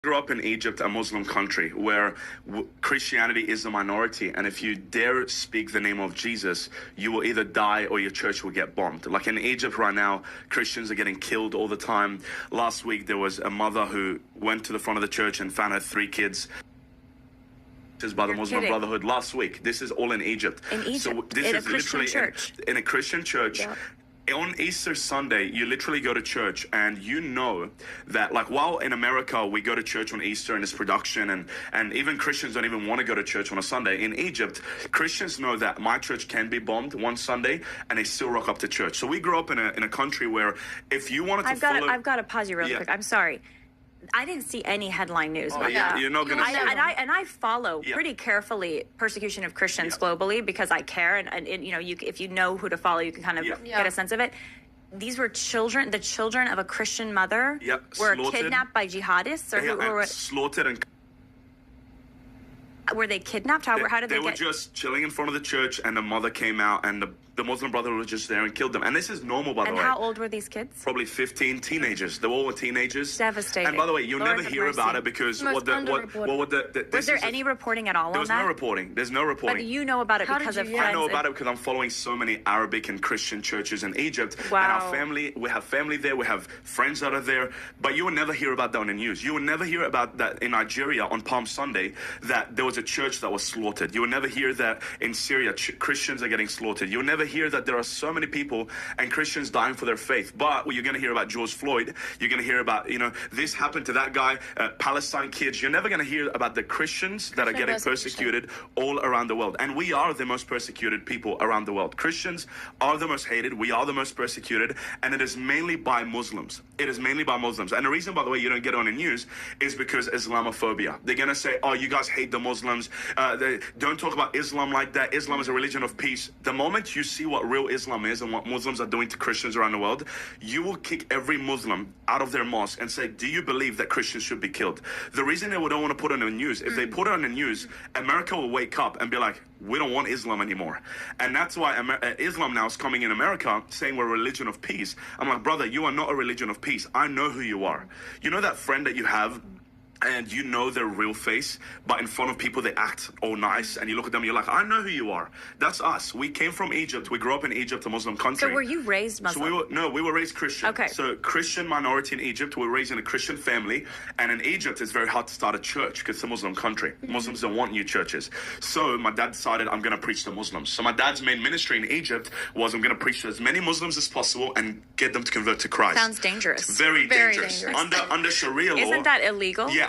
grew up in Egypt, a Muslim country where Christianity is a minority, and if you dare speak the name of Jesus, you will either die or your church will get bombed. Like in Egypt right now, Christians are getting killed all the time. Last week there was a mother who went to the front of the church and found her 3 kids by the Muslim Brotherhood last week. This is all in Egypt. In Egypt, so this in is a Christian literally church. In a Christian church. Yeah. On Easter Sunday, you literally go to church, and you know that, like, while in America we go to church on Easter and it's production, and even Christians don't even want to go to church on a Sunday. In Egypt, Christians know that my church can be bombed one Sunday, and they still rock up to church. So we grew up in a country where if you wanted to I've got to pause you real quick. I'm sorry. I didn't see any headline news about that. You're not going to see I follow pretty carefully persecution of Christians globally because I care, and you know, if you know who to follow, you can kind of get a sense of it. These were children, the children of a Christian mother were kidnapped by jihadists, or who were slaughtered and. Were they kidnapped? How did they were just chilling in front of the church, and the mother came out, and the Muslim Brotherhood was just there and killed them. And this is normal, by the way. And how old were these kids? Probably 15, teenagers. They all were teenagers. Devastating. And by the way, you'll never hear about it because was there any reporting at all on that? There was no reporting. There's no reporting. But you know about it because of friends. I know about it because I'm following so many Arabic and Christian churches in Egypt. Wow. And we have family there. We have friends that are there. But you will never hear about that on the news. You will never hear about that in Nigeria on Palm Sunday, that there was a church that was slaughtered. You will never hear that in Syria Christians are getting slaughtered. You will never hear that there are so many people and Christians dying for their faith. But you're going to hear about George Floyd. You're going to hear about, this happened to that guy, Palestine kids. You're never going to hear about the Christians that are getting persecuted all around the world. And we are the most persecuted people around the world. Christians are the most hated. We are the most persecuted. And it is mainly by Muslims. It is mainly by Muslims. And the reason, by the way, you don't get on the news is because Islamophobia. They're going to say, oh, you guys hate the Muslims. They don't talk about Islam like that. Islam is a religion of peace. The moment you see what real Islam is and what Muslims are doing to Christians around the world, you will kick every Muslim out of their mosque and say, do you believe that Christians should be killed? The reason they don't want to put it on the news, if they put it on the news, America will wake up and be like, we don't want Islam anymore. And that's why Islam now is coming in America saying we're a religion of peace. I'm like, brother, you are not a religion of peace. I know who you are. You know that friend that you have, and you know their real face, but in front of people they act all nice, and you look at them and you're like, I know who you are. That's us. We came from Egypt. We grew up in Egypt, a Muslim country. So were you raised Muslim? So we were raised Christian. Okay. So Christian minority in Egypt. We were raised in a Christian family, and in Egypt it's very hard to start a church because it's a Muslim country. Muslims don't want new churches. So my dad decided, I'm going to preach to Muslims. So my dad's main ministry in Egypt was, I'm going to preach to as many Muslims as possible and get them to convert to Christ. Sounds dangerous. Very dangerous. Under Sharia law. Isn't that illegal? Yeah,